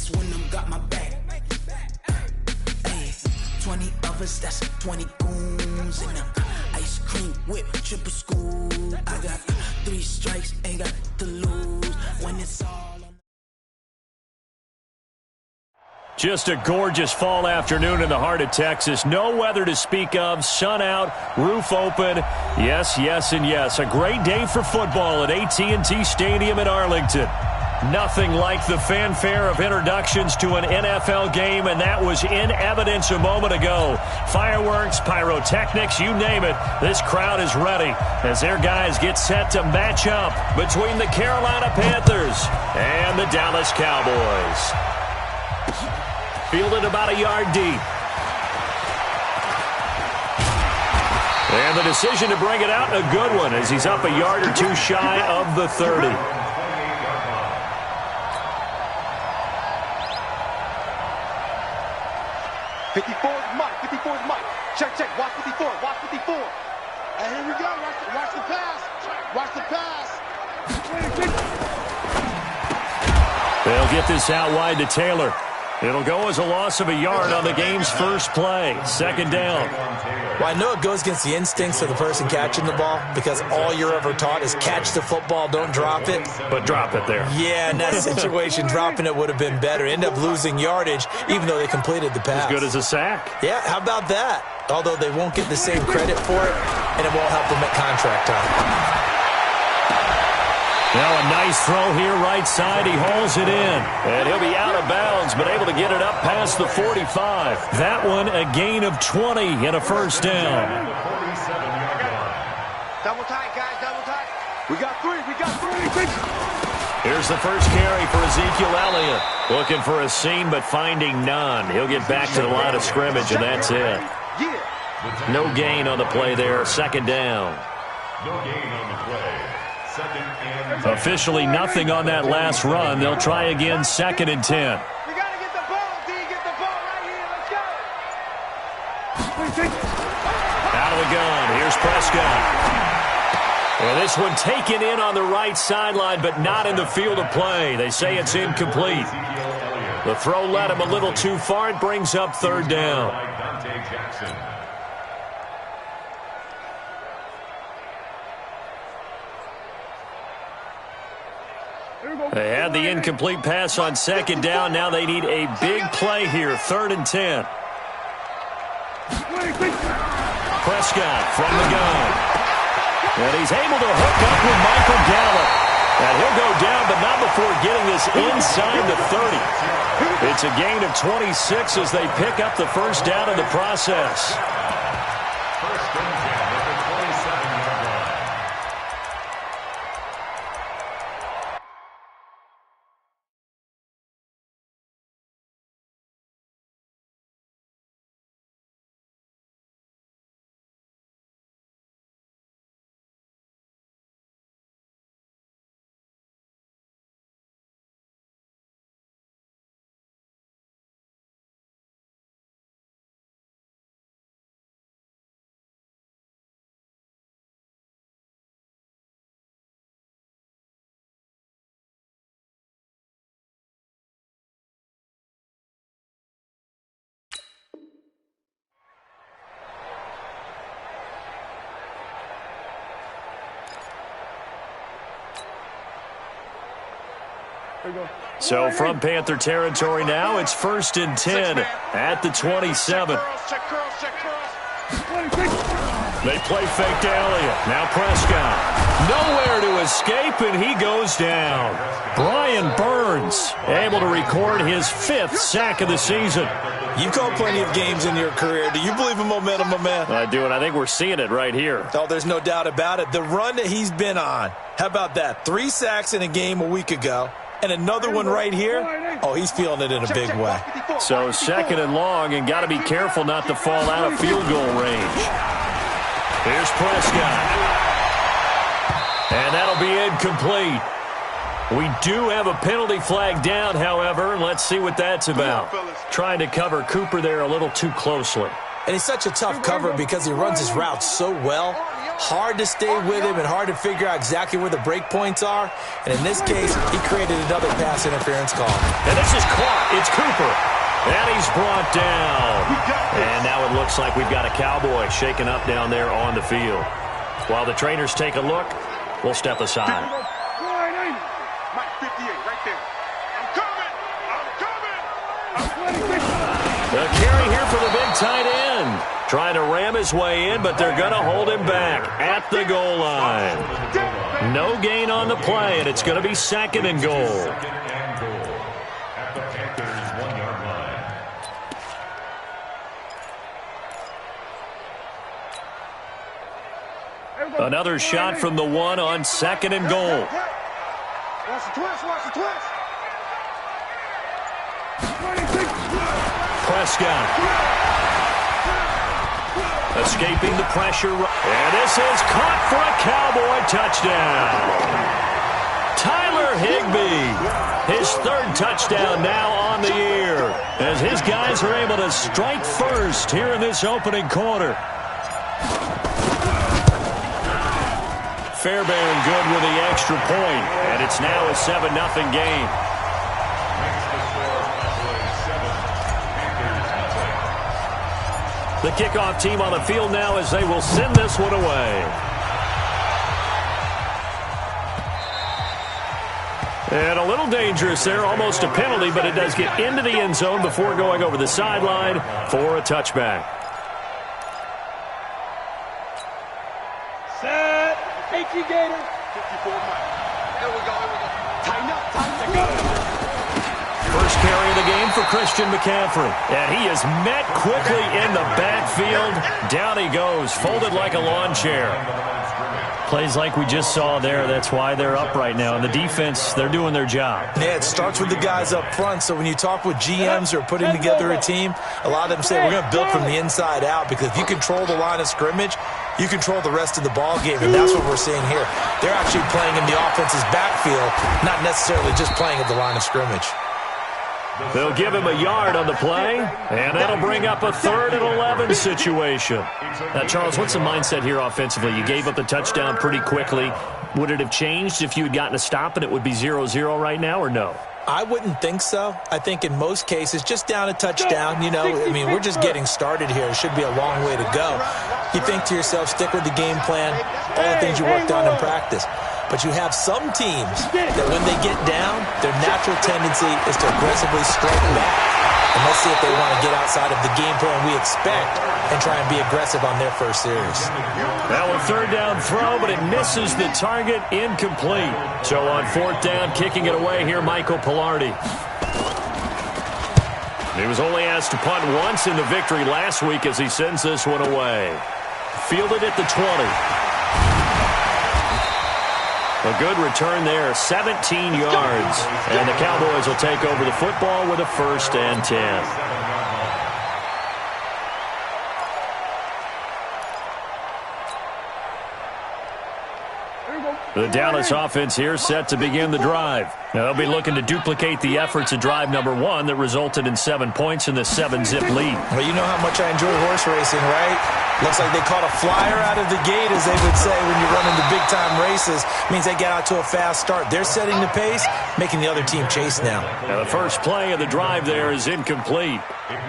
Just when them got my back. Hey, 20 of us, that's 20 goons in them. Ice cream whip, triple scoop. I got 3 strikes, ain't got to lose. When it's all on. Just a gorgeous fall afternoon in the heart of Texas. No weather to speak of. Sun out, roof open. Yes, yes, and yes. A great day for football at AT&T Stadium in Arlington. Nothing like the fanfare of introductions to an NFL game, and that was in evidence a moment ago. Fireworks, pyrotechnics, you name it. This crowd is ready as their guys get set to match up between the Carolina Panthers and the Dallas Cowboys. Fielded about a yard deep. And the decision to bring it out, a good one, as he's up a yard or two shy of the 30. 54's Mike. 54's Mike. Check, check. Watch 54. Watch 54. And here we go. Watch the pass. Watch the pass. They'll get this out wide to Taylor. It'll go as a loss of a yard on the game's first play. Second down. Well, I know it goes against the instincts of the person catching the ball because all you're ever taught is catch the football, don't drop it. But drop it there. Yeah, in that situation, dropping it would have been better. End up losing yardage, even though they completed the pass. As good as a sack. Yeah, how about that? Although they won't get the same credit for it, and it won't help them at contract time. Now a nice throw here right side. He hauls it in. And he'll be out of bounds, but able to get it up past the 45. That one a gain of 20 and a first down. Double tight, guys. Double tight. We got 3. We got 3. Here's the first carry for Ezekiel Elliott. Looking for a seam, but finding none. He'll get back to the line of scrimmage, and that's it. No gain on the play there. Second down. No gain on the play. Officially nothing on that last run. They'll try again, 2nd and 10. We got to get the ball, D. Get the ball right here. Let's go. Out of the gun. Here's Prescott. Well, this one taken in on the right sideline, but not in the field of play. They say it's incomplete. The throw led him a little too far. It brings up 3rd down. They had the incomplete pass on 2nd down. Now they need a big play here. 3rd and 10. Prescott from the gun. And he's able to hook up with Michael Gallup. And he'll go down, but not before getting this inside the 30. It's a gain of 26 as they pick up the first down in the process. So from Panther territory now, it's 1st and 10 at the 27. They play fake to Elliott. Now Prescott. Nowhere to escape, and he goes down. Brian Burns able to record his 5th sack of the season. You've called plenty of games in your career. Do you believe in momentum, my man? I do, and I think we're seeing it right here. Oh, there's no doubt about it. The run that he's been on. How about that? 3 sacks in a game a week ago. And another one right here. Oh, he's feeling it in a big way. So 2nd and long, and got to be careful not to fall out of field goal range. Here's Prescott. And that'll be incomplete. We do have a penalty flag down, however. Let's see what that's about. Trying to cover Cooper there a little too closely. And he's such a tough cover because he runs his routes so well. hard to stay with him and hard to figure out exactly where the break points are. And in this case, he created another pass interference call. And this is caught. It's Cooper. And he's brought down. And now it looks like we've got a Cowboy shaken up down there on the field. While the trainers take a look, we'll step aside. Mike 58 right there. I'm coming. The carry here for the big tight end. Trying to ram his way in, but they're going to hold him back at the goal line. No gain on the play, and it's going to be 2nd and goal. Another shot from the 1 on 2nd and goal. Watch the twist, watch the twist. Prescott. Escaping the pressure. And this is caught for a Cowboy touchdown. Tyler Higbee. His 3rd touchdown now on the year, as his guys are able to strike first here in this opening quarter. Fairbairn good with the extra point, and it's now a 7-0 game. The kickoff team on the field now as they will send this one away. And a little dangerous there, almost a penalty, but it does get into the end zone before going over the sideline for a touchback. Set. 18 Gator. 54 Mike. Here we go, here we go. Tighten up, tighten up. First carry of the game for Christian McCaffrey. And he is met quickly in the backfield. Down he goes, folded like a lawn chair. Plays like we just saw there. That's why they're up right now. And the defense, they're doing their job. Yeah, it starts with the guys up front. So when you talk with GMs who are putting together a team, a lot of them say we're going to build from the inside out, because if you control the line of scrimmage, you control the rest of the ball game, and that's what we're seeing here. They're actually playing in the offense's backfield, not necessarily just playing at the line of scrimmage. They'll give him a yard on the play, and that'll bring up a 3rd and 11 situation. Now, Charles, what's the mindset here offensively? You gave up the touchdown pretty quickly. Would it have changed if you had gotten a stop and it would be 0-0 right now, or no? I wouldn't think so. I think in most cases, just down a touchdown, you know, I mean, we're just getting started here. It should be a long way to go. You think to yourself, stick with the game plan, all the things you worked on in practice. But you have some teams that when they get down, their natural tendency is to aggressively strike back. And let's see if they want to get outside of the game plan we expect and try and be aggressive on their first series. Now a 3rd down throw, but it misses the target, incomplete. So on 4th down, kicking it away here, Michael Pilardi. He was only asked to punt once in the victory last week as he sends this one away. Fielded at the 20. A good return there, 17 yards. And the Cowboys will take over the football with a 1st and 10. The Dallas offense here set to begin the drive. Now they'll be looking to duplicate the efforts of drive number 1 that resulted in 7 points in the 7-zip lead. Well, you know how much I enjoy horse racing, right? Looks like they caught a flyer out of the gate, as they would say when you're running the big-time races. Means they get out to a fast start. They're setting the pace, making the other team chase now. Now the first play of the drive there is incomplete.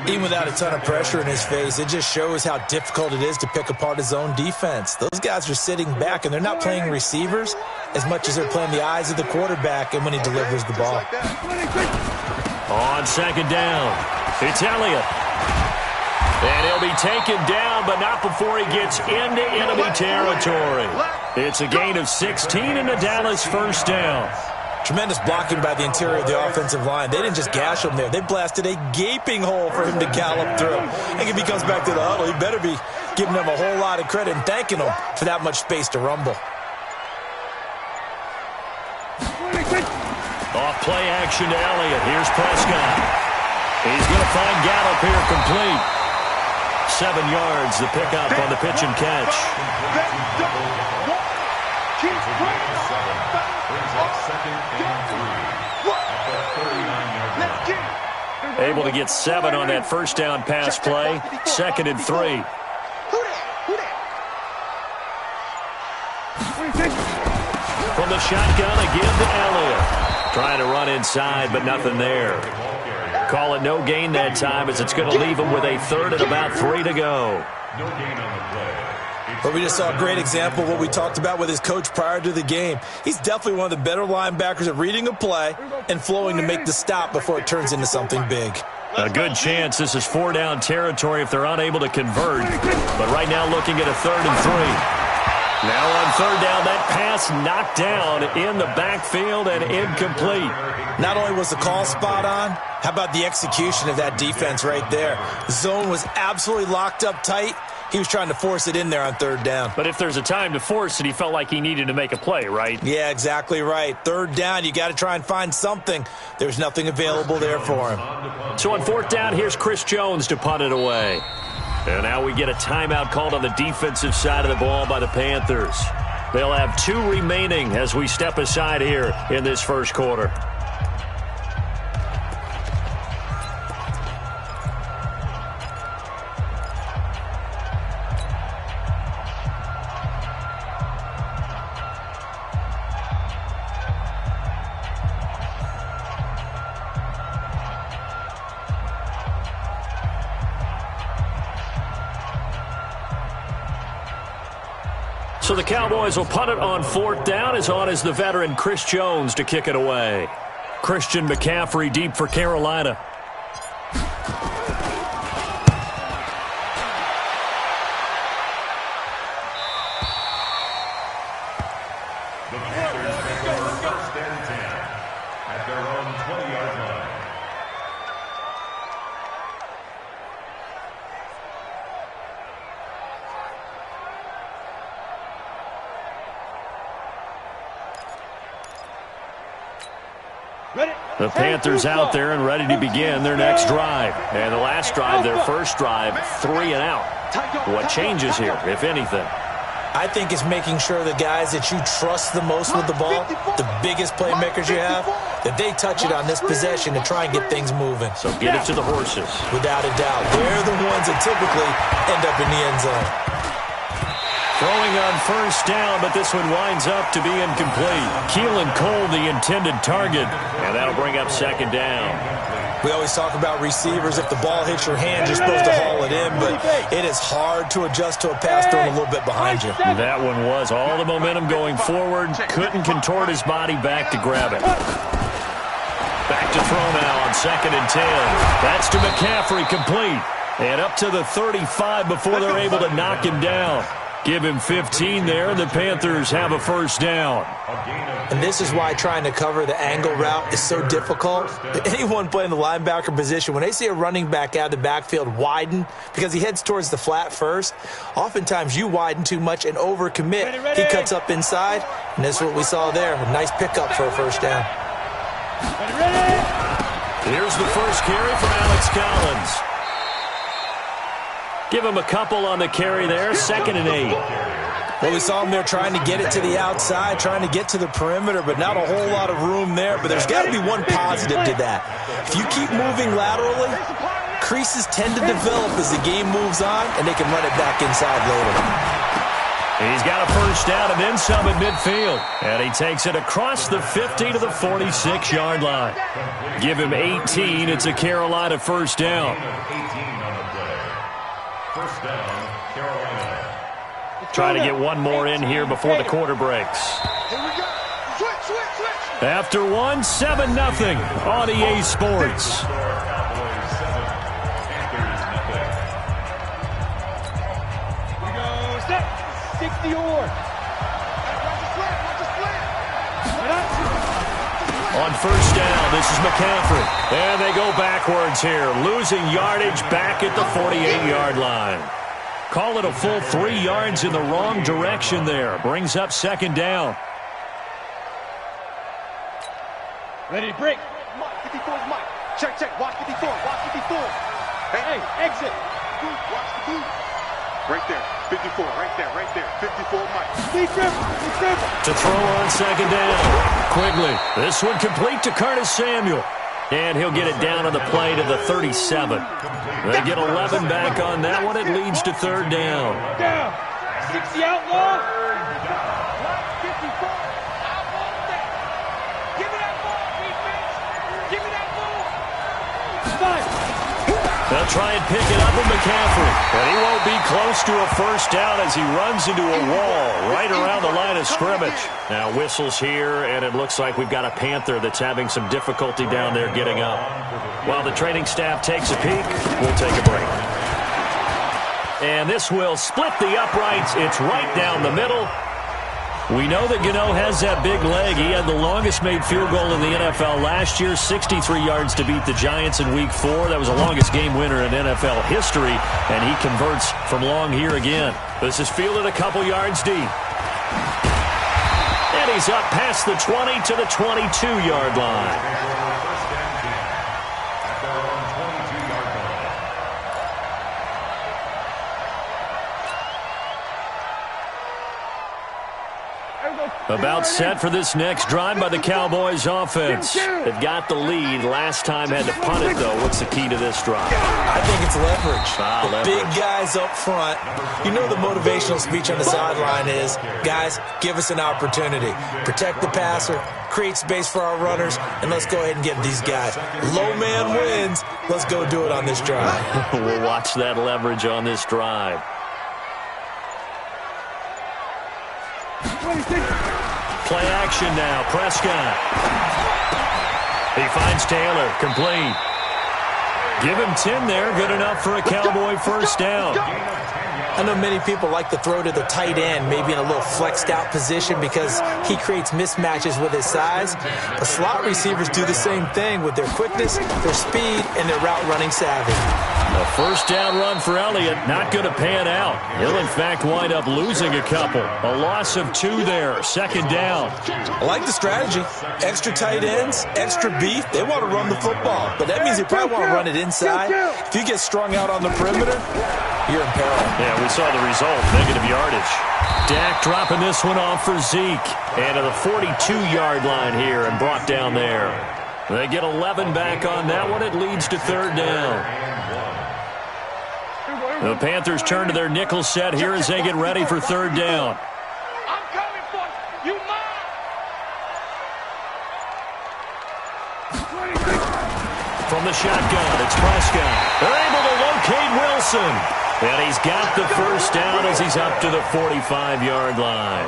Even without a ton of pressure in his face, it just shows how difficult it is to pick apart his own defense. Those guys are sitting back, and they're not playing receivers as much as they're playing the eyes of the quarterback and when he delivers the ball. On 2nd down, it's Elliott. And he'll be taken down, but not before he gets into enemy territory. It's a gain of 16 and a Dallas 1st down. Tremendous blocking by the interior of the offensive line. They didn't just gash him there. They blasted a gaping hole for him to gallop through. And if he comes back to the huddle, he better be giving them a whole lot of credit and thanking them for that much space to rumble. Off play action to Elliott. Here's Prescott. He's going to find Gallup here complete. 7 yards, the pickup on the pitch and catch. Able to get 7 on that 1st down pass play. 2nd and 3. shotgun, a give to Elliott. Trying to run inside, but nothing there. Call it no gain that time, as it's going to leave him with a third and about 3 to go. No gain on the play. But we just saw a great example of what we talked about with his coach prior to the game. He's definitely one of the better linebackers at reading a play and flowing to make the stop before it turns into something big. A good chance this is 4-down territory if they're unable to convert. But right now looking at a 3rd and 3. Now on 3rd down, that pass knocked down in the backfield and incomplete. Not only was the call spot on, how about the execution of that defense right there? The zone was absolutely locked up tight. He was trying to force it in there on 3rd down. But if there's a time to force it, he felt like he needed to make a play, right? Yeah, exactly right. 3rd down, you got to try and find something. There's nothing available there for him. So on 4th down, here's Chris Jones to punt it away. And now we get a timeout called on the defensive side of the ball by the Panthers. They'll have 2 remaining as we step aside here in this first quarter. So the Cowboys will punt it on 4th down. As on is the veteran Chris Jones to kick it away. Christian McCaffrey deep for Carolina. The Panthers take over 1st and 10 at their own 20-yard line. The Panthers out there and ready to begin their next drive. And the last drive, their first drive, 3 and out. What changes here, if anything? I think it's making sure the guys that you trust the most with the ball, the biggest playmakers you have, that they touch it on this possession to try and get things moving. So get it to the horses. Without a doubt. They're the ones that typically end up in the end zone. Throwing on 1st down, but this one winds up to be incomplete. Keelan Cole, the intended target, and that'll bring up 2nd down. We always talk about receivers. If the ball hits your hand, you're supposed to haul it in, but it is hard to adjust to a pass thrown a little bit behind you. That one was all the momentum going forward. Couldn't contort his body back to grab it. Back to throw now on 2nd and 10. That's to McCaffrey, complete. And up to the 35 before they're able to knock him down. Give him 15 there, and the Panthers have a 1st down. And this is why trying to cover the angle route is so difficult. Anyone playing the linebacker position, when they see a running back out of the backfield widen, because he heads towards the flat first, oftentimes you widen too much and overcommit. He cuts up inside, and that's what we saw there. A nice pickup for a 1st down. Here's the first carry from Alex Collins. Give him a couple on the carry there, 2nd and 8. Well, we saw him there trying to get it to the outside, trying to get to the perimeter, but not a whole lot of room there. But there's got to be one positive to that. If you keep moving laterally, creases tend to develop as the game moves on, and they can run it back inside later. He's got a 1st down and then some at midfield. And he takes it across the 50 to the 46-yard line. Give him 18. It's a Carolina 1st down. 18 on the play. 1st down, Carolina. Try to get one more in here before the quarter breaks. Here we go. Switch. After one, 7-0 on EA Sports. Cowboys 7, Panthers nothing. We go step. 60 or. On 1st down, this is McCaffrey. And they go backwards here, losing yardage back at the 48-yard line. Call it a full 3 yards in the wrong direction there. Brings up 2nd down. Ready to break. Mike, 54 is Mike. Check. Watch 54. Hey, exit. Watch the boot. Right there. 54. Right there. 54 Mike. Steve Griffin. To throw on 2nd down. Quigley. This one complete to Curtis Samuel. And he'll get it down on the play to the 37. They get 11 back on that one. It leads to 3rd down. Down. 60 outlaw. They'll try and pick it up with McCaffrey. But he won't be close to a first down as he runs into a wall right around the line of scrimmage. Now whistles here, and it looks like we've got a Panther that's having some difficulty down there getting up. While the training staff takes a peek, we'll take a break. And this will split the uprights. It's right down the middle. We know that Gano has that big leg. He had the longest made field goal in the NFL last year, 63 yards to beat the Giants in Week 4. That was the longest game winner in NFL history, and he converts from long here again. This is fielded a couple yards deep. And he's up past the 20 to the 22-yard line. About set for this next drive by the Cowboys offense. They've got the lead. Last time had to punt it, though. What's the key to this drive? I think it's leverage. Leverage. Big guys up front. You know the motivational speech on the sideline is, guys, give us an opportunity. Protect the passer, create space for our runners, and let's go ahead and get these guys. Low man wins. Let's go do it on this drive. We'll watch that leverage on this drive. Play action now. Prescott. He finds Taylor. Complete. Give him 10 there. Good enough for a Cowboy first down. I know many people like to throw to the tight end, maybe in a little flexed out position because he creates mismatches with his size. But slot receivers do the same thing with their quickness, their speed, and their route running savvy. A first down run for Elliott, not going to pan out. He'll, in fact, wind up losing a couple. A loss of 2 there, second down. I like the strategy. Extra tight ends, extra beef. They want to run the football, but that means they probably want to run it inside. If you get strung out on the perimeter, you're in peril. Yeah, we saw the result, negative yardage. Dak dropping this one off for Zeke. And to the 42-yard line here and brought down there. They get 11 back on that one. It leads to third down. The Panthers turn to their nickel set here as they get ready for third down. I'm coming for you. You mine. From the shotgun, it's Prescott. They're able to locate Wilson. And he's got the first down as he's up to the 45-yard line.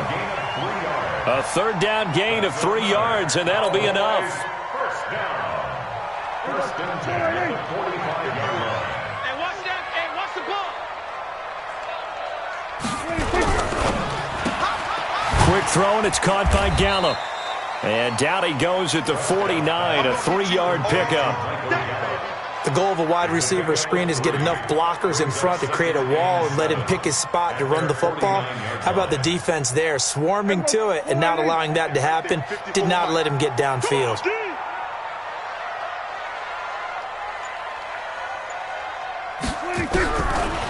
A third down gain of 3 yards, and that'll be enough. First down. First and 10 at the 45-yard line. Hey, watch that. Hey, watch the ball. Quick throw, and it's caught by Gallup. And down he goes at the 49, a 3-yard pickup. The goal of a wide receiver screen is get enough blockers in front to create a wall and let him pick his spot to run the football. How about the defense there, swarming to it and not allowing that to happen? Did not let him get downfield.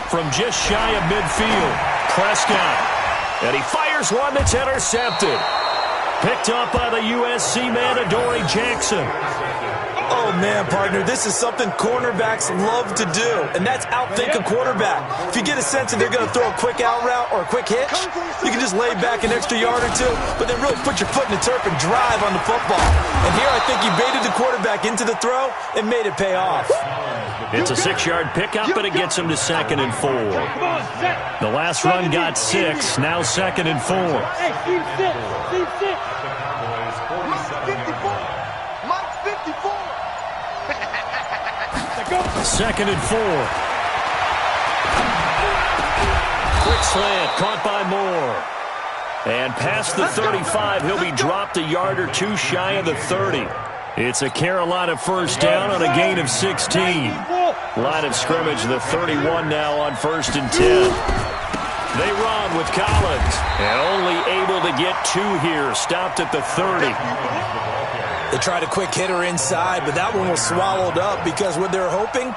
From just shy of midfield, Prescott. And he fires one that's intercepted. Picked up by the USC man, Adoree Jackson. Oh, man, partner, this is something cornerbacks love to do, and that's outthink a quarterback. If you get a sense that they're going to throw a quick out route or a quick hitch, you can just lay back an extra yard or two, but then really put your foot in the turf and drive on the football. And here I think he baited the quarterback into the throw and made it pay off. It's a 6-yard pickup, but it gets him to 2nd and 4. The last run got 6, now 2nd and 4. Hey, keep sit. Keep sit. Mike 54. Mike 54. 2nd and 4. Quick slant, caught by Moore. And past the 35, he'll be dropped a yard or 2 shy of the 30. It's a Carolina first down on a gain of 16. Line of scrimmage, the 31 now on 1st and 10. They run with Collins. And only able to get 2 here, stopped at the 30. They tried a quick hitter inside, but that one was swallowed up because what they're hoping,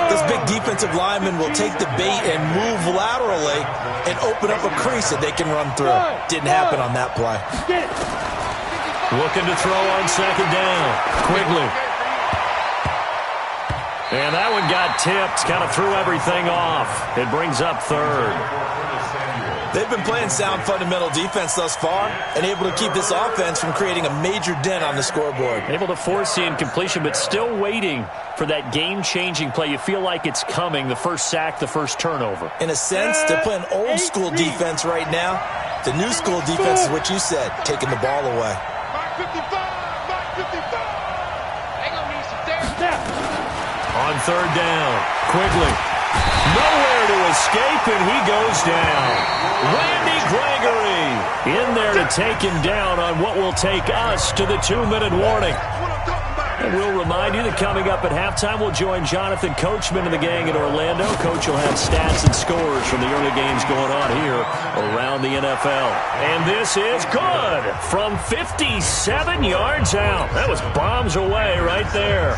this big defensive lineman will take the bait and move laterally and open up a crease that they can run through. Didn't happen on that play. Looking to throw on 2nd down. Quigley. And that one got tipped, kind of threw everything off. It brings up 3rd. They've been playing sound fundamental defense thus far and able to keep this offense from creating a major dent on the scoreboard. Able to force the incompletion, but still waiting for that game-changing play. You feel like it's coming, the first sack, the first turnover. In a sense, they're playing old-school defense right now. The new-school defense is what you said, taking the ball away. On third down, Quigley. Nowhere to escape, and he goes down. Randy Gregory in there to take him down on what will take us to the 2-minute warning. And we'll remind you that coming up at halftime, we'll join Jonathan Coachman and the gang in Orlando. Coach will have stats and scores from the early games going on here around the NFL. And this is good from 57 yards out. That was bombs away right there.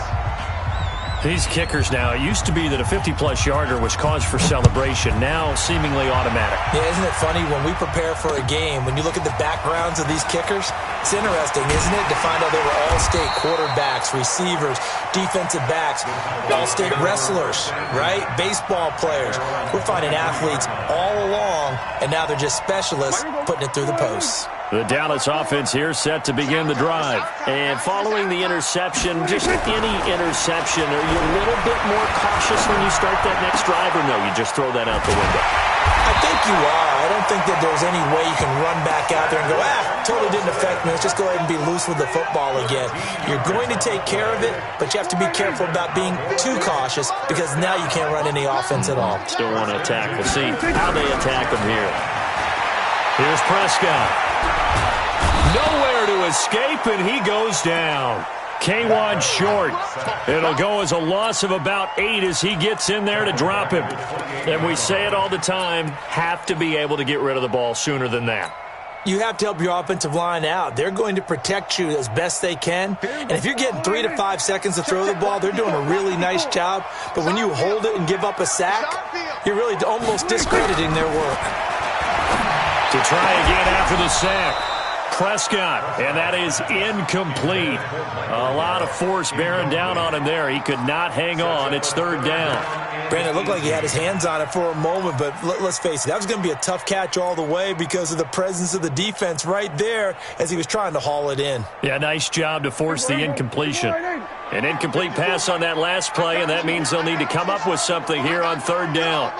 These kickers now, it used to be that a 50-plus yarder was cause for celebration. Now, seemingly automatic. Yeah, isn't it funny when we prepare for a game, when you look at the backgrounds of these kickers, it's interesting, isn't it, to find out they were all-state quarterbacks, receivers, defensive backs, all-state wrestlers, right? Baseball players. We're finding athletes all along, and now they're just specialists putting it through the posts. The Dallas offense here set to begin the drive. And following the interception, just any interception, are you a little bit more cautious when you start that next drive, or no, you just throw that out the window? I think you are. I don't think that there's any way you can run back out there and go, totally didn't affect me. Let's just go ahead and be loose with the football again. You're going to take care of it, but you have to be careful about being too cautious because now you can't run any offense at all. Still want to attack. We'll see how they attack him here. Here's Prescott. Nowhere to escape, and he goes down. K1 short. It'll go as a loss of about 8 as he gets in there to drop him. And we say it all the time, have to be able to get rid of the ball sooner than that. You have to help your offensive line out. They're going to protect you as best they can. And if you're getting 3 to 5 seconds to throw the ball, they're doing a really nice job. But when you hold it and give up a sack, you're really almost discrediting their work. To try again after the sack. Prescott, and that is incomplete. A lot of force bearing down on him there. He could not hang on. It's third down. Brandon, it looked like he had his hands on it for a moment, but let's face it, that was going to be a tough catch all the way because of the presence of the defense right there as he was trying to haul it in. Yeah, nice job to force the incompletion. An incomplete pass on that last play, and that means they'll need to come up with something here on third down.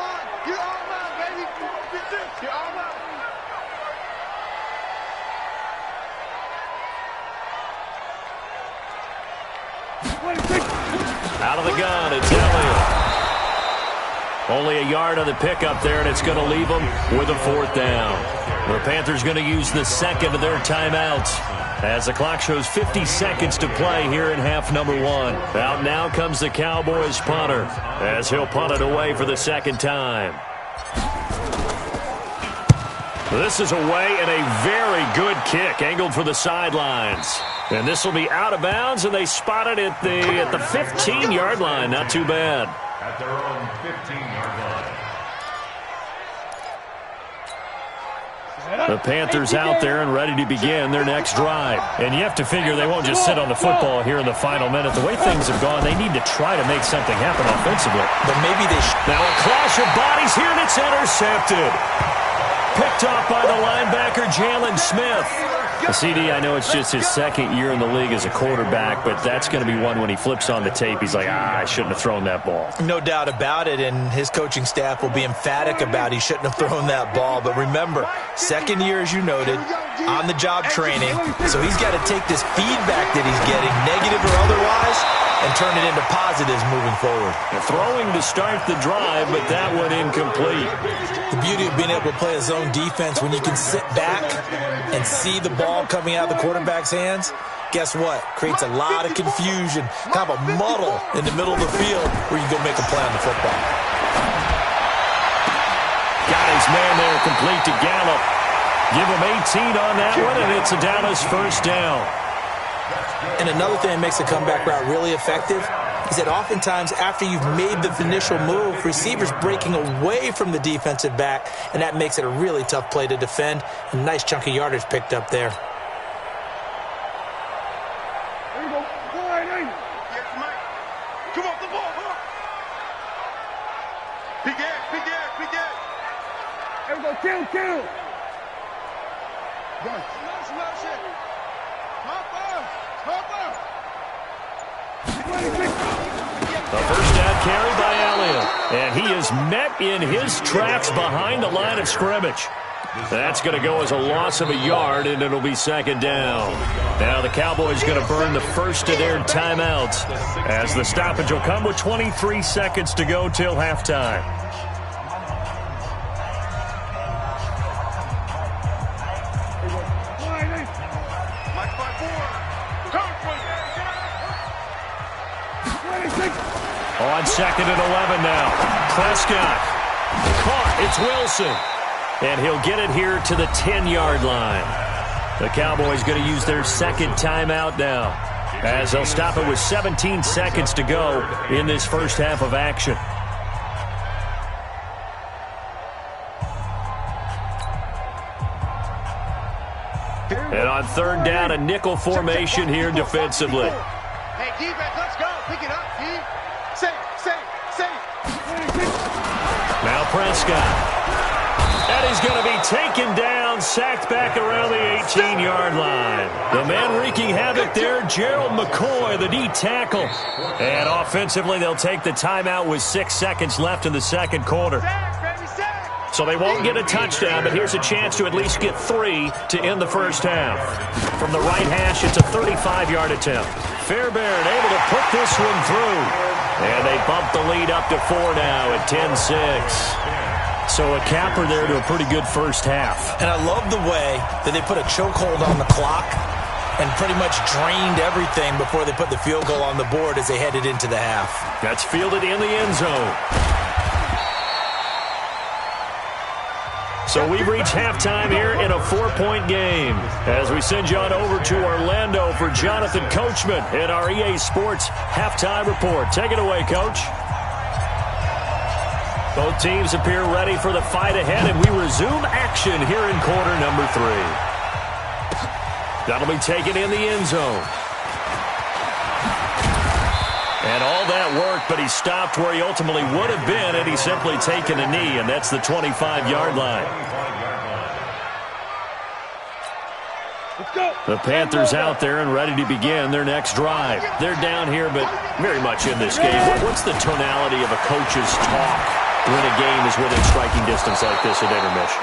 Out of the gun, it's Elliott. Only a yard on the pickup there, and it's going to leave them with a fourth down. The Panthers going to use the second of their timeouts as the clock shows 50 seconds to play here in half number 1. Out now comes the Cowboys punter as he'll punt it away for the second time. This is away and a very good kick, angled for the sidelines. And this will be out of bounds, and they spot it at the 15-yard line. Not too bad. At their own 15-yard line. The Panthers out there and ready to begin their next drive. And you have to figure they won't just sit on the football here in the final minute. The way things have gone, they need to try to make something happen offensively. But maybe they should. Now a clash of bodies here, and it's intercepted. Picked off by the linebacker, Jalen Smith. CD, I know it's just his second year in the league as a quarterback, but that's going to be one when he flips on the tape. He's like, I shouldn't have thrown that ball. No doubt about it, and his coaching staff will be emphatic about he shouldn't have thrown that ball. But remember, second year, as you noted, on-the-job training, so he's got to take this feedback that he's getting, negative or otherwise, and turn it into positives moving forward. Throwing to start the drive, but that one incomplete. The beauty of being able to play a zone defense when you can sit back and see the ball coming out of the quarterback's hands, guess what? Creates a lot of confusion, kind of a muddle in the middle of the field where you go make a play on the football. Got his man there, complete to Gallup. Give him 18 on that one, and it's a Dallas first down. And another thing that makes the comeback route really effective is that oftentimes after you've made the initial move, receivers breaking away from the defensive back, and that makes it a really tough play to defend. A nice chunk of yardage picked up there. There you go. Go ahead, yes, Mike. Come off the ball, huh? Big ass, big ass, big ass. There we go. Kill. The first down carry by Elliott. And he is met in his tracks behind the line of scrimmage. That's going to go as a loss of a yard, and it'll be second down. Now the Cowboys going to burn the first of their timeouts as the stoppage will come with 23 seconds to go till halftime. On second and 11 now. Prescott. Caught. It's Wilson. And he'll get it here to the 10-yard line. The Cowboys going to use their second timeout now, as they'll stop it with 17 seconds to go in this first half of action. And on third down, a nickel formation here defensively. Hey, defense, let's go. Pick it up, D. Safe. Now Prescott. And he's going to be taken down, sacked back around the 18-yard line. The man wreaking havoc there, Gerald McCoy, the D tackle. And offensively, they'll take the timeout with 6 seconds left in the second quarter. So they won't get a touchdown, but here's a chance to at least get 3 to end the first half. From the right hash, it's a 35-yard attempt. Fairbairn able to put this one through. And they bump the lead up to 4 now at 10-6. So a capper there to a pretty good first half. And I love the way that they put a chokehold on the clock and pretty much drained everything before they put the field goal on the board as they headed into the half. That's fielded in the end zone. So we've reached halftime here in a 4-point game as we send you on over to Orlando for Jonathan Coachman in our EA Sports Halftime Report. Take it away, Coach. Both teams appear ready for the fight ahead, and we resume action here in quarter number 3. That'll be taken in the end zone. And all that work, but he stopped where he ultimately would have been had he simply taken a knee, and that's the 25-yard line. The Panthers out there and ready to begin their next drive. They're down here, but very much in this game. What's the tonality of a coach's talk when a game is within striking distance like this at intermission?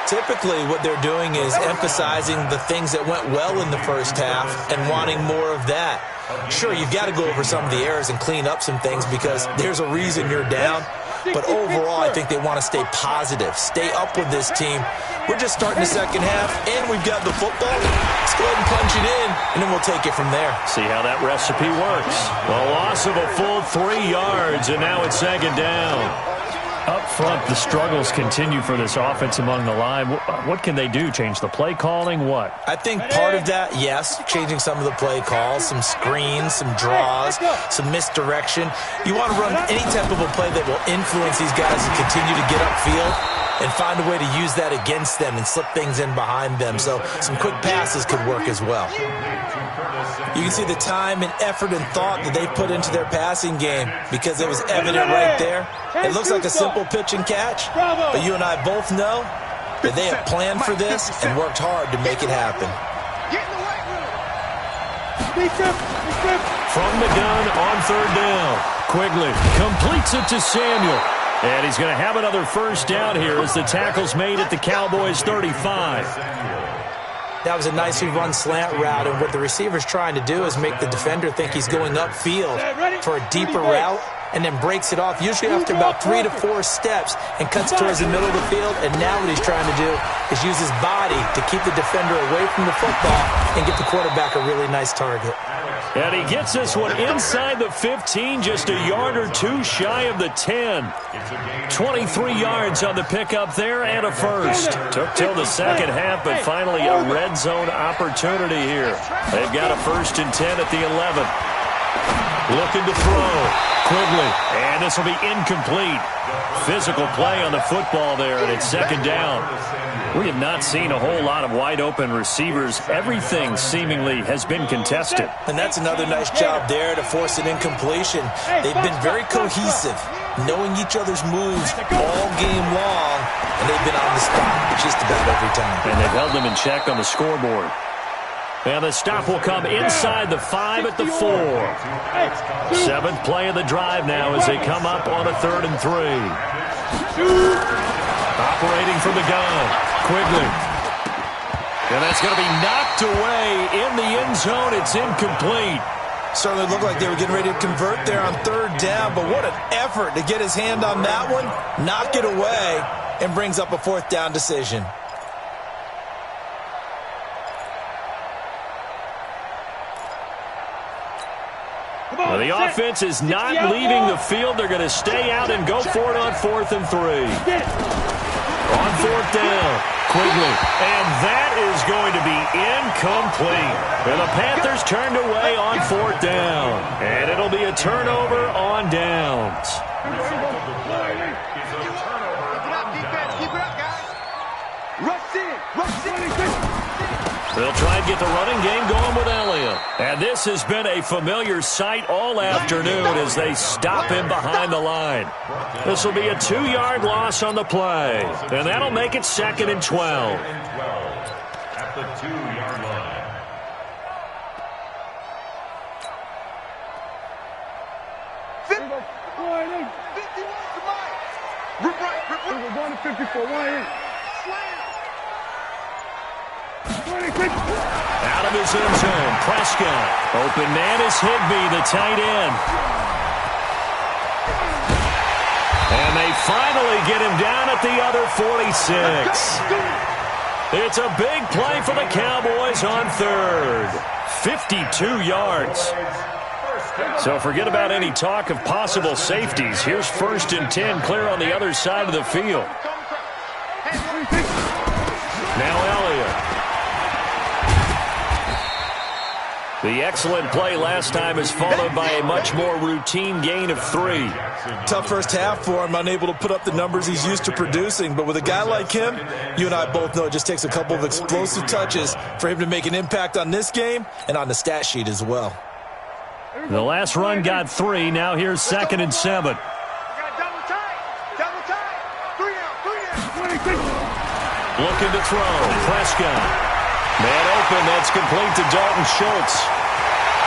Typically, what they're doing is emphasizing the things that went well in the first half and wanting more of that. Sure, you've got to go over some of the errors and clean up some things because there's a reason you're down. But overall, I think they want to stay positive, stay up with this team. We're just starting the second half, and we've got the football. Let's go ahead and punch it in, and then we'll take it from there. See how that recipe works. A loss of a full 3 yards, and now it's second down. Up front, the struggles continue for this offense among the line. What can they do? Change the play calling? What? I think part of that, yes, changing some of the play calls, some screens, some draws, some misdirection. You want to run any type of a play that will influence these guys to continue to get upfield and find a way to use that against them and slip things in behind them. So some quick passes could work as well. You can see the time and effort and thought that they put into their passing game because it was evident right there. It looks like a simple pitch and catch, but you and I both know that they have planned for this and worked hard to make it happen. From the gun on third down, Quigley completes it to Samuel. And he's going to have another first down here as the tackle's made at the Cowboys' 35. That was a nicely run slant route, and what the receiver's trying to do is make the defender think he's going upfield for a deeper route and then breaks it off, usually after about 3 to 4 steps, and cuts towards the middle of the field. And now what he's trying to do is use his body to keep the defender away from the football and get the quarterback a really nice target. And he gets this one inside the 15, just a yard or two shy of the 10. 23 yards on the pickup there and a first. Took till the second half, but finally a red zone opportunity here. They've got a 1st and 10 at the 11. Looking to throw. Quigley. And this will be incomplete. Physical play on the football there, and it's second down. We have not seen a whole lot of wide-open receivers. Everything seemingly has been contested. And that's another nice job there to force an incompletion. They've been very cohesive, knowing each other's moves all game long, and they've been on the spot just about every time. And they've held them in check on the scoreboard. And the stop will come inside the 5 at the 4. 7th play of the drive now as they come up on a 3rd and 3. Operating from the gun, Quigley. And that's going to be knocked away in the end zone. It's incomplete. Certainly looked like they were getting ready to convert there on 3rd down, but what an effort to get his hand on that one, knock it away, and brings up a 4th down decision. Well, the offense is not leaving the field. They're going to stay out and go for it on 4th and 3. On 4th down, Quigley. And that is going to be incomplete. And the Panthers turned away on 4th down. And it'll be a turnover on downs. Keep it up, defense. Keep it up, guys. Rush in. Rush in. They'll try and get the running game going with Elliott. And this has been a familiar sight all afternoon as they stop him behind the line. This will be a 2-yard loss on the play. And that'll make it 2nd and 12. At the 2-yard line. We're going to 54. Slam. Out of his end zone, Prescott. Open man is Higbee, the tight end. And they finally get him down at the other 46. It's a big play for the Cowboys on 3rd. 52 yards. So forget about any talk of possible safeties. Here's 1st and 10, clear on the other side of the field. Now Elliott. The excellent play last time is followed by a much more routine gain of 3. Tough first half for him, unable to put up the numbers he's used to producing. But with a guy like him, you and I both know it just takes a couple of explosive touches for him to make an impact on this game and on the stat sheet as well. The last run got 3. Now here's 2nd and 7. Double tight. 3 out. Looking to throw. Prescott. Man open. That's complete to Dalton Schultz.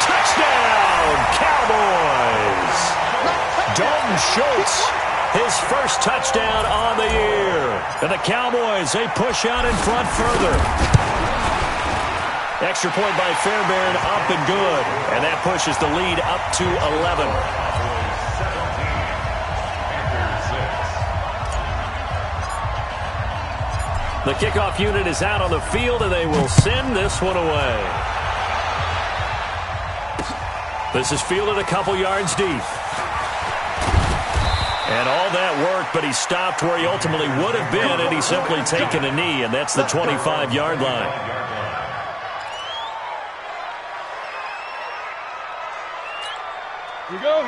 Touchdown, Cowboys. Dalton Schultz, his first touchdown on the year. And the Cowboys, they push out in front further. Extra point by Fairbairn, up and good. And that pushes the lead up to 11. The kickoff unit is out on the field, and they will send this one away. This is fielded a couple yards deep. And all that worked, but he stopped where he ultimately would have been, and he's simply taken a knee, and that's the 25-yard line.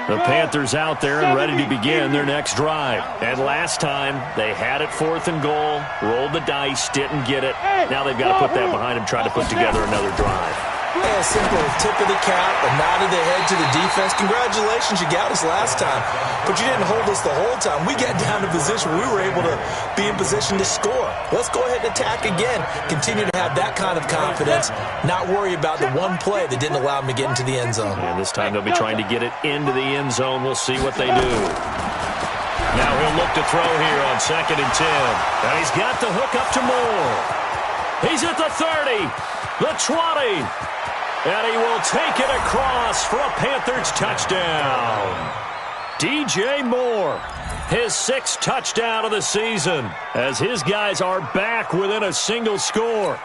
The Panthers out there and ready to begin their next drive. And last time, they had it 4th and goal, rolled the dice, didn't get it. Now they've got to put that behind them, try to put together another drive. Yeah, simple tip of the cap, a nod of the head to the defense. Congratulations, you got us last time, but you didn't hold us the whole time. We got down to position where we were able to be in position to score. Let's go ahead and attack again. Continue to have that kind of confidence, not worry about the one play that didn't allow them to get into the end zone. And this time they'll be trying to get it into the end zone. We'll see what they do. Now he'll look to throw here on 2nd and 10. And he's got the hook up to Moore. He's at the 30, the 20. And he will take it across for a Panthers touchdown. DJ Moore, his 6th touchdown of the season, as his guys are back within a single score.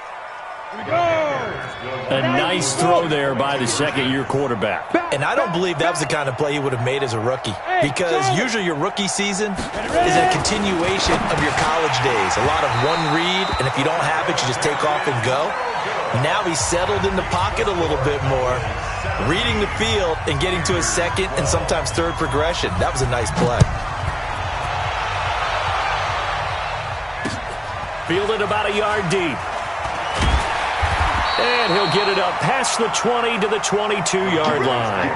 A nice throw there by the second-year quarterback. And I don't believe that was the kind of play he would have made as a rookie, because usually your rookie season is a continuation of your college days. A lot of one read, and if you don't have it, you just take off and go. Now he's settled in the pocket a little bit more, reading the field and getting to his second and sometimes third progression. That was a nice play. Fielded about a yard deep. And he'll get it up past the 20 to the 22-yard line.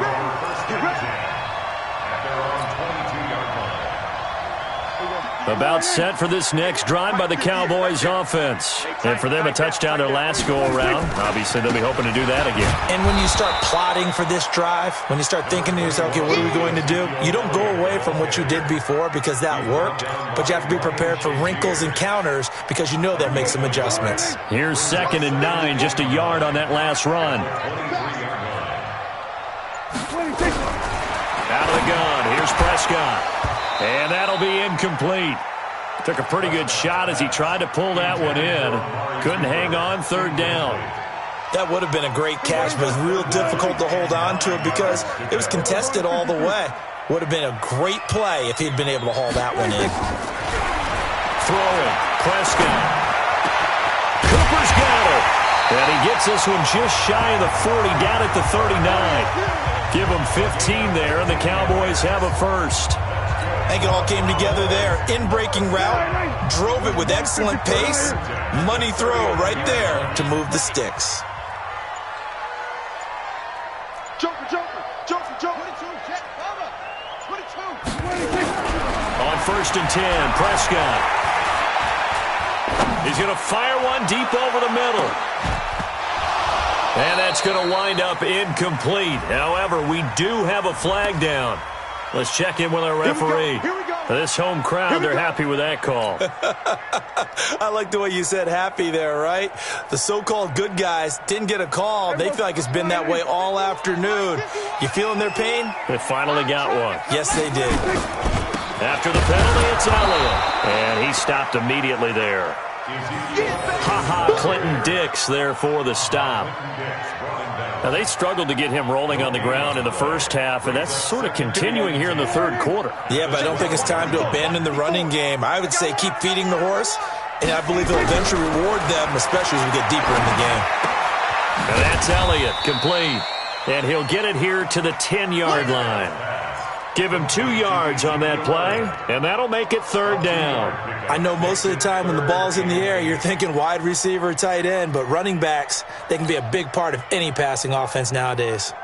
About set for this next drive by the Cowboys offense. And for them, a touchdown their last go-around. Obviously, they'll be hoping to do that again. And when you start plotting for this drive, when you start thinking to yourself, okay, what are we going to do? You don't go away from what you did before because that worked, but you have to be prepared for wrinkles and counters because you know they'll make some adjustments. Here's 2nd and 9, just a yard on that last run. Out of the gun, here's Prescott. And that'll be incomplete. Took a pretty good shot as he tried to pull that one in. Couldn't hang on, 3rd down. That would have been a great catch, but it's real difficult to hold on to it because it was contested all the way. Would have been a great play if he'd been able to haul that one in. Throwing, Prescott. Cooper's got it. And he gets this one just shy of the 40, down at the 39. Give him 15 there, and the Cowboys have a first. I think it all came together there. In-breaking route, drove it with excellent pace. Money throw right there to move the sticks. Joker. 22, jet, 22. On 1st and 10, Prescott. He's going to fire one deep over the middle. And that's going to wind up incomplete. However, we do have a flag down. Let's check in with our referee. Here we go. This home crowd, they're happy with that call. I like the way you said happy there, right? The so-called good guys didn't get a call. They feel like it's been that way all afternoon. You feeling their pain? They finally got one. Yes, they did. After the penalty, it's Elliott. And he stopped immediately there. Clinton Dix there for the stop. Now, they struggled to get him rolling on the ground in the first half, and that's sort of continuing here in the 3rd quarter. Yeah, but I don't think it's time to abandon the running game. I would say keep feeding the horse, and I believe he'll eventually reward them, especially as we get deeper in the game. And that's Elliott, complete. And he'll get it here to the 10-yard line. Give him 2 yards on that play, and that'll make it 3rd down. I know most of the time when the ball's in the air, you're thinking wide receiver, tight end, but running backs, they can be a big part of any passing offense nowadays.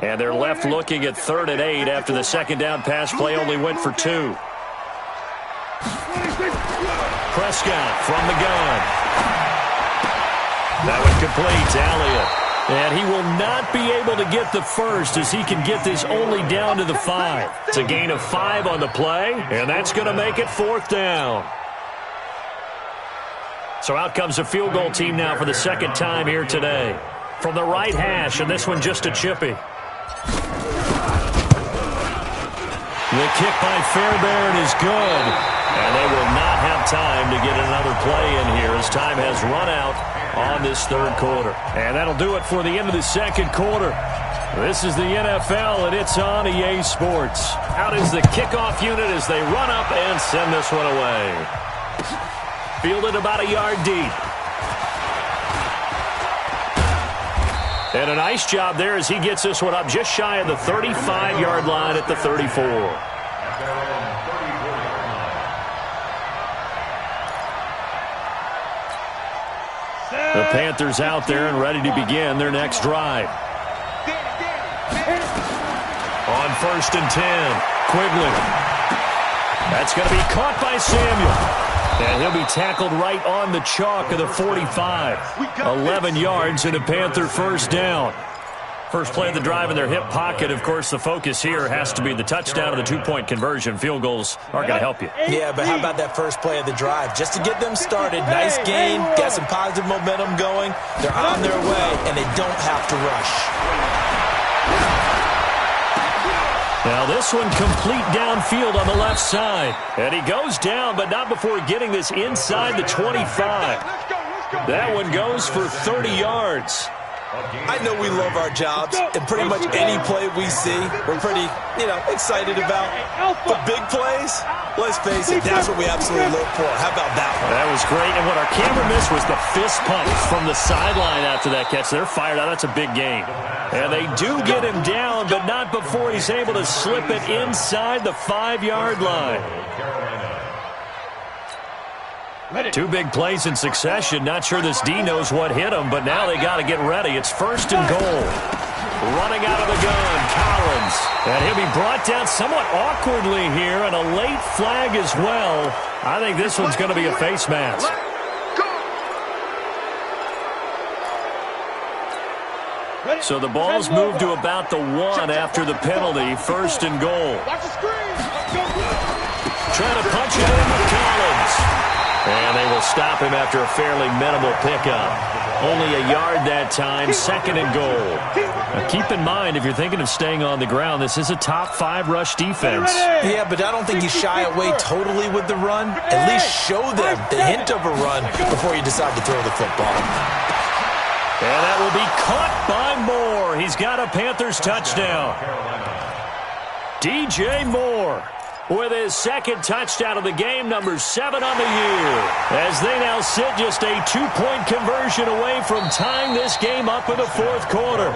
And they're left looking at 3rd and 8 after the 2nd down pass play only went for 2. Prescott from the gun. That one complete to Elliott. And he will not be able to get the first as he can get this only down to the 5. It's a gain of 5 on the play, and that's going to make it 4th down. So out comes the field goal team now for the 2nd time here today. From the right hash, and this one just a chippy. The kick by Fairbairn is good. And they will not have time to get another play in here as time has run out on this 3rd quarter. And that'll do it for the end of the 2nd quarter. This is the NFL, and it's on EA Sports. Out is the kickoff unit as they run up and send this one away. Fielded about a yard deep. And a nice job there as he gets this one up just shy of the 35-yard line at the 34. The Panthers out there and ready to begin their next drive. On 1st and 10, Quigley. That's going to be caught by Samuel. And he'll be tackled right on the chalk of the 45. 11 yards and a Panther 1st down. First play of the drive in their hip pocket. Of course, the focus here has to be the touchdown and the 2-point conversion. Field goals aren't going to help you. Yeah, but how about that first play of the drive? Just to get them started. Nice gain, got some positive momentum going. They're on their way, and they don't have to rush. Now this one complete downfield on the left side. And he goes down, but not before getting this inside the 25. That one goes for 30 yards. I know we love our jobs, and pretty much any play we see, we're pretty, excited about. But big plays, let's face it, that's what we absolutely look for. How about that one? That was great, and what our camera missed was the fist pump from the sideline after that catch. They're fired out. That's a big gain. And they do get him down, but not before he's able to slip it inside the 5-yard line. Two big plays in succession. Not sure this D knows what hit him, but now they got to get ready. It's 1st and goal. Running out of the gun, Collins. And he'll be brought down somewhat awkwardly here, and a late flag as well. I think this one's going to be a face mask. So the ball's moved to about the 1 after the penalty. 1st and goal. Trying to punch it in with Collins. And they will stop him after a fairly minimal pickup. Only a yard that time, 2nd and goal. Now keep in mind, if you're thinking of staying on the ground, this is a top 5 rush defense. Yeah, but I don't think you shy away totally with the run. At least show them the hint of a run before you decide to throw the football. And that will be caught by Moore. He's got a Panthers touchdown. DJ Moore with his 2nd touchdown of the game, number 7 on the year, as they now sit just a 2-point conversion away from tying this game up in the 4th quarter.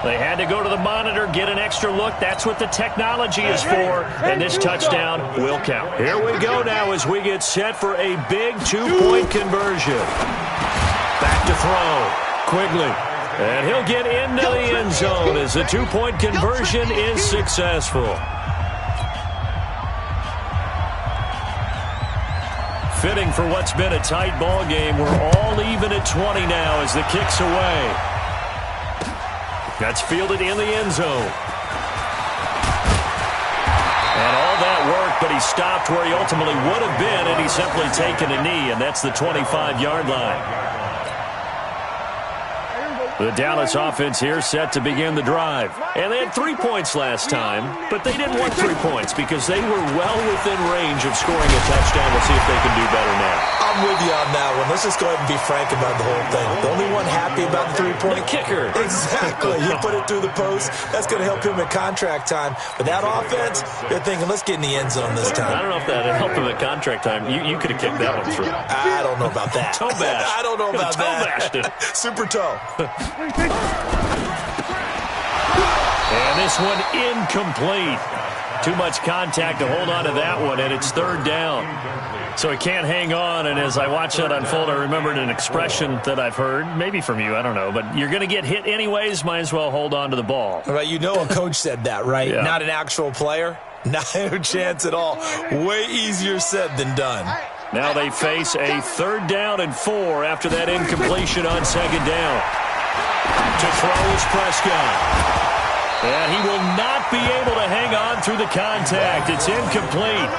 They had to go to the monitor, get an extra look. That's what the technology is for, and this touchdown will count. Here we go now as we get set for a big 2-point conversion. Back to throw. Quigley. And he'll get into the end zone as the 2-point conversion is successful. Fitting for what's been a tight ball game. We're all even at 20 now as the kick's away. That's fielded in the end zone. And all that work, but he stopped where he ultimately would have been, and he's simply taken a knee, and that's the 25-yard line. The Dallas offense here set to begin the drive. And they had 3 points last time, but they didn't want 3 points because they were well within range of scoring a touchdown. We'll see if they can do better now. I'm with you on that one. Let's just go ahead and be frank about the whole thing. The only one happy about the 3-point kicker. Exactly. He put it through the post. That's going to help him at contract time. But that offense, they're thinking, let's get in the end zone this time. I don't know if that helped him at contract time. You could have kicked that one through. I don't know about that. Toe bash. I don't know about that. Toe bashed it. Super toe. And this one incomplete. Too much contact to hold on to that one, and it's 3rd down. So he can't hang on, and as I watch that unfold, I remembered an expression that I've heard, maybe from you, I don't know, but you're going to get hit anyways, might as well hold on to the ball. Right, you know a coach said that, right? Yeah. Not an actual player? Not a chance at all. Way easier said than done. Now they face a 3rd down and 4 after that incompletion on 2nd down. To throw is Prescott. And he will not be able to hang on through the contact. It's incomplete.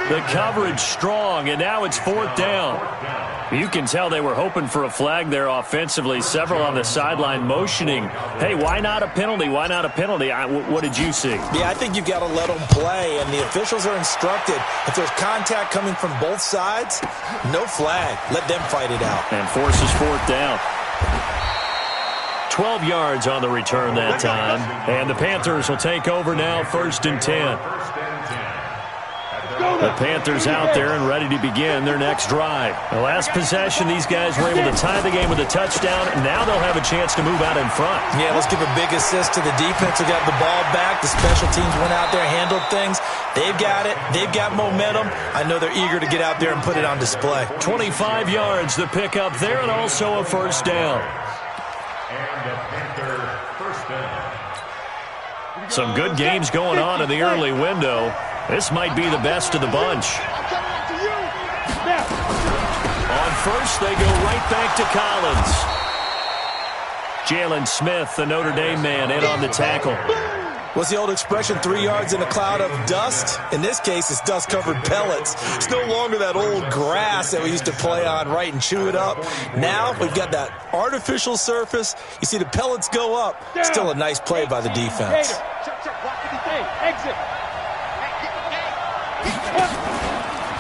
The coverage strong, and now it's 4th down. You can tell they were hoping for a flag there offensively. Several on the sideline motioning, hey, why not a penalty? Why not a penalty? What did you see? Yeah, I think you've got to let them play, and the officials are instructed. If there's contact coming from both sides, no flag. Let them fight it out. And forces 4th down. 12 yards on the return that time. And the Panthers will take over now, 1st and 10. The Panthers out there and ready to begin their next drive. The last possession, these guys were able to tie the game with a touchdown. Now they'll have a chance to move out in front. Yeah, let's give a big assist to the defense who got the ball back. The special teams went out there, handled things. They've got it. They've got momentum. I know they're eager to get out there and put it on display. 25 yards, the pickup there, and also a 1st down. Some good games going on in the early window. This might be the best of the bunch. On first, they go right back to Collins. Jalen Smith, the Notre Dame man, in on the tackle. What's the old expression, 3 yards in a cloud of dust? In this case, it's dust-covered pellets. It's no longer that old grass that we used to play on, right, and chew it up. Now we've got that artificial surface. You see the pellets go up. Still a nice play by the defense.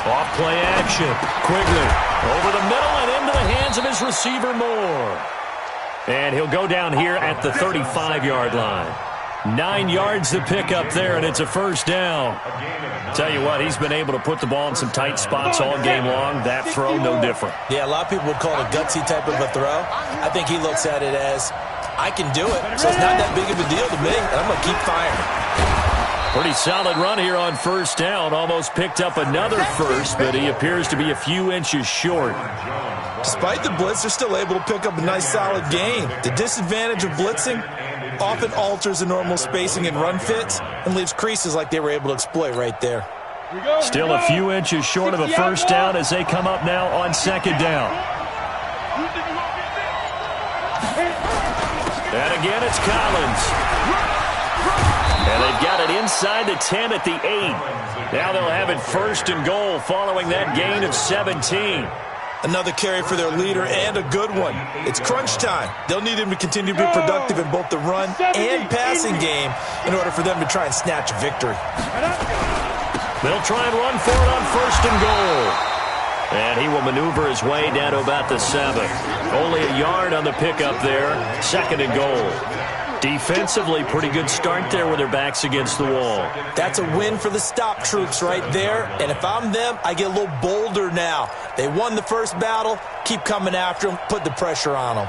Off play action. Quigley over the middle and into the hands of his receiver Moore. And he'll go down here at the 35-yard line. 9 yards to pick up there, and it's a first down. Tell you what, he's been able to put the ball in some tight spots all game long. That throw, no different. Yeah, a lot of people would call it a gutsy type of a throw. I think he looks at it as, I can do it, so it's not that big of a deal to me, and I'm going to keep firing. Pretty solid run here on first down. Almost picked up another first, but he appears to be a few inches short. Despite the blitz, they're still able to pick up a nice, solid gain. The disadvantage of blitzing often alters the normal spacing and run fits and leaves creases like they were able to exploit right there. Still a few inches short of a first down as they come up now on second down. And again, it's Collins. And they've got it inside the 10 at the 8. Now they'll have it first and goal following that gain of 17. Another carry for their leader and a good one. It's crunch time. They'll need him to continue to be productive in both the run and passing game in order for them to try and snatch a victory. They'll try and run for it on first and goal. And he will maneuver his way down to about the 7. Only a yard on the pickup there. Second and goal. Defensively, pretty good start there with their backs against the wall. That's a win for the stop troops right there. And if I'm them, I get a little bolder now. They won the first battle. Keep coming after them. Put the pressure on them.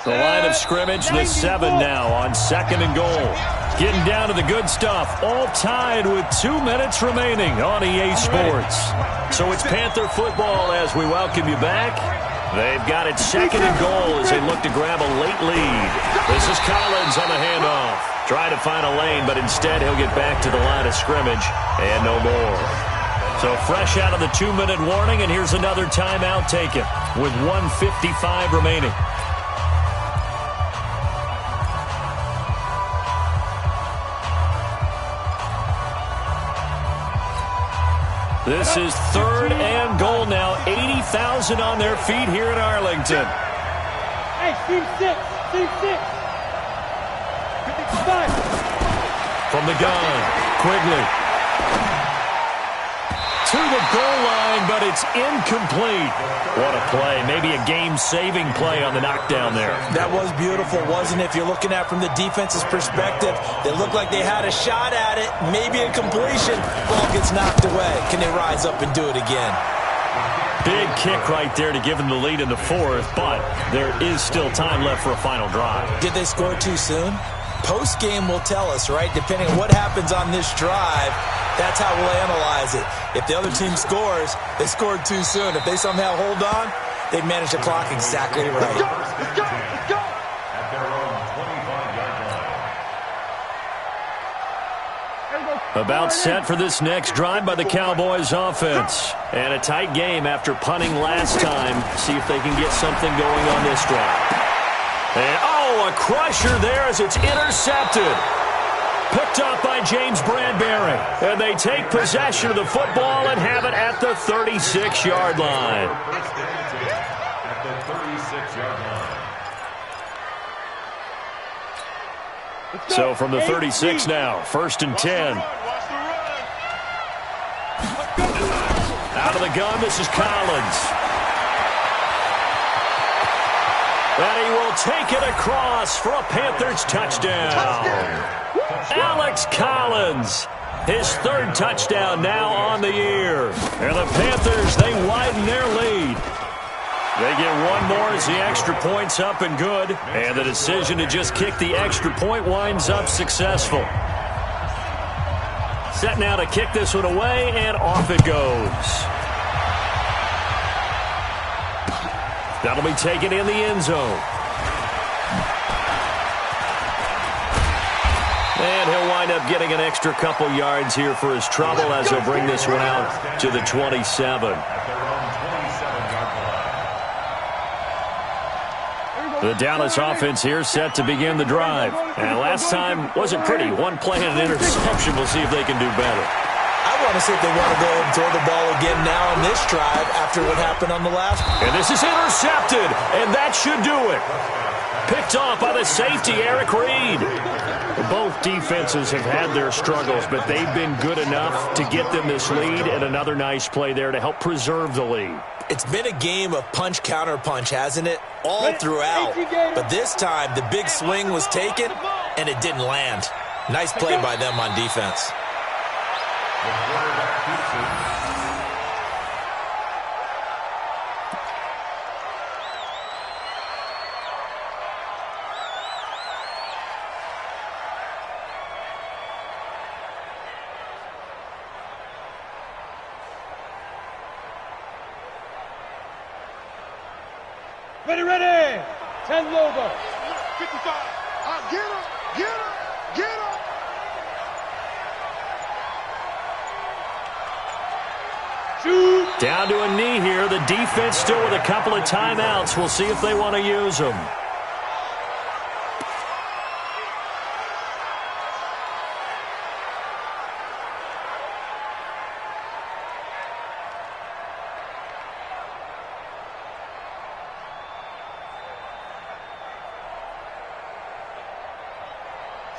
The line of scrimmage, the 7 now on second and goal. Getting down to the good stuff. All tied with 2 minutes remaining on EA Sports. So it's Panther football as we welcome you back. They've got it second and goal as they look to grab a late lead. This is Collins on the handoff. Trying to find a lane, but instead he'll get back to the line of scrimmage and no more. So fresh out of the 2-minute warning, and here's another timeout taken with 1:55 remaining. This is third and goal now. 80,000 on their feet here in Arlington. Hey, team 6. Team 6. 55. From the gun, Quigley. To the goal line, but it's incomplete. What a play. Maybe a game-saving play on the knockdown there. That was beautiful, wasn't it? If you're looking at it from the defense's perspective, they looked like they had a shot at it, maybe a completion. Ball gets knocked away. Can they rise up and do it again? Big kick right there to give them the lead in the 4th, but there is still time left for a final drive. Did they score too soon? Post-game will tell us, right? Depending on what happens on this drive, that's how we'll analyze it. If the other team scores, they scored too soon. If they somehow hold on, they've managed the clock exactly right. Let's go. Let's go. Let's go. At their own 25-yard line. About set for this next drive by the Cowboys offense. And a tight game after punting last time. See if they can get something going on this drive. And, oh, a crusher there as it's intercepted. Picked up by James Bradbury. And they take possession of the football and have it at the 36-yard line. At the 36-yard line. So from the 36 now, first and 10. Out of the gun, this is Collins. And he will take it across for a Panthers touchdown. Alex Collins, his 3rd touchdown now on the year. And the Panthers, they widen their lead. They get one more as the extra point's up and good. And the decision to just kick the extra point winds up successful. Set now to kick this one away, and off it goes. That'll be taken in the end zone. And he'll wind up getting an extra couple yards here for his trouble as he'll bring this one out to the 27. The Dallas offense here set to begin the drive. And last time wasn't pretty. One play and an interception. We'll see if they can do better. I want to see if they want to go and throw the ball again now on this drive after what happened on the last. And this is intercepted, and that should do it. Picked off by the safety, Eric Reed. Both defenses have had their struggles, but they've been good enough to get them this lead, and another nice play there to help preserve the lead. It's been a game of punch-counter-punch, hasn't it? All throughout. But this time, the big swing was taken, and it didn't land. Nice play by them on defense. The quarterback keeps it. Ready. 10 Lobo. 55. Get him. Shoot. Down to a knee here. The defense still with a couple of timeouts. We'll see if they want to use them.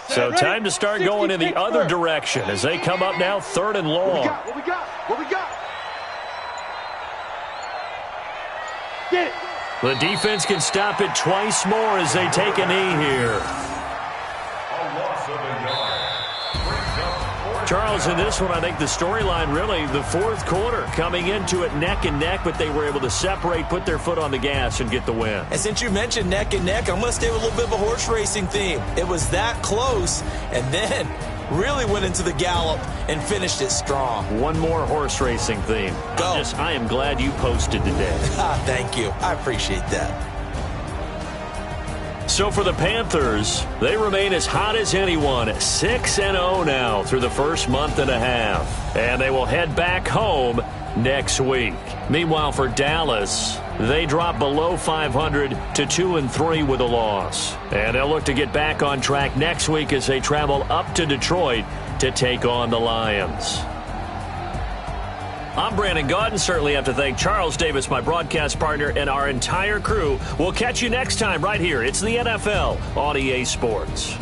So time to start going in the other direction as they come up now 3rd and long. What we got? Get it. The defense can stop it twice more as they take a knee here. A loss of a yard. Brings up Charles, in this one, I think the storyline really, the fourth quarter, coming into it neck and neck, but they were able to separate, put their foot on the gas, and get the win. And since you mentioned neck and neck, I'm going to stay with a little bit of a horse racing theme. It was that close, and then really went into the gallop and finished it strong. One more horse racing theme. Go. I am glad you posted today. Thank you. I appreciate that. So for the Panthers, they remain as hot as anyone, 6-0 now through the first month and a half. And they will head back home next week. Meanwhile, for Dallas, they drop below 500 to 2-3 with a loss. And they'll look to get back on track next week as they travel up to Detroit to take on the Lions. I'm Brandon Gaudin. Certainly have to thank Charles Davis, my broadcast partner, and our entire crew. We'll catch you next time right here. It's the NFL on EA Sports.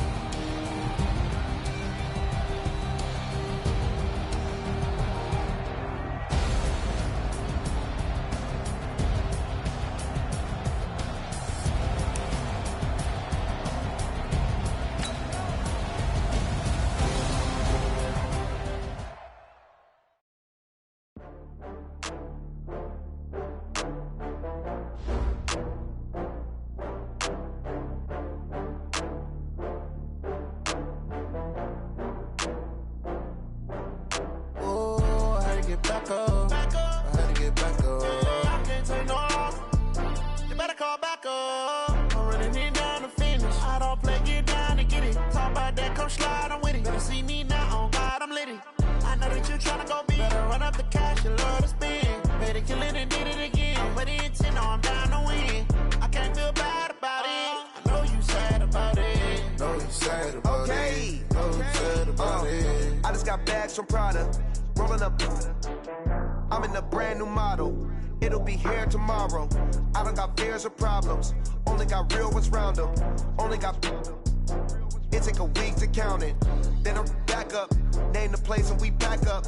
I'm in a brand new model. It'll be here tomorrow. I don't got fears or problems. Only got real ones round them. Only got. It take a week to count it. Then I'm back up. Name the place and we back up.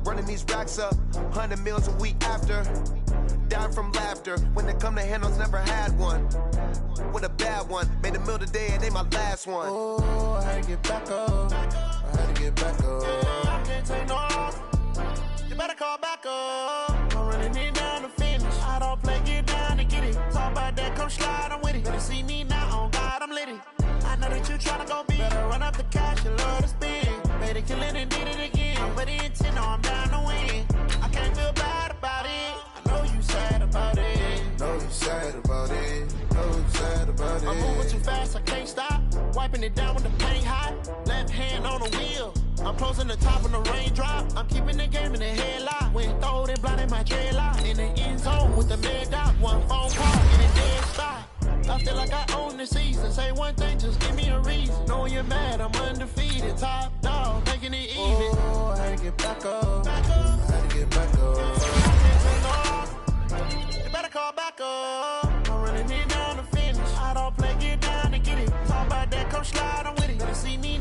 Running these racks up. 100 meals a week after. Down from laughter. When they come to handles, never had one. With a bad one. Made a meal today and ain't my last one. Oh, I had to get back up. I had to get back up. I can't take no loss. You better call back up. I'm running it down to finish. I don't play, get down and get it. Talk about that, come slide, I'm with it. Better see me now, on God, I'm litty. I know that you tryna go big. Better run up the cash, you love to spend. Made it kill it and did it again. But the intent, no, I'm down to win. I can't feel bad about it. I know you sad about it. Know you sad about it. Know you sad about it. I'm moving too fast, I can't stop. Wiping it down with the paint hot. Left hand on the wheel. I'm closing the top when the raindrop. I'm keeping the game in the headlock. When throwed it, blinded my dreadlock. In the end zone with the mad dot. One phone call, in a dead spot. I feel like I own the season. Say one thing, just give me a reason. Knowing you're mad, I'm undefeated. Top dog, making it even. Oh, I had to get back up. I had to get back up. You better call back up. I'm running it down to finish. I don't play, get down to get it. Talk about that, come slide, I'm with it. Better see me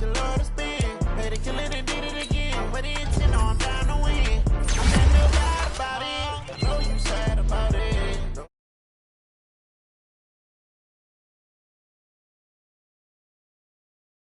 you love to spin. Made a killing and did it again. Money and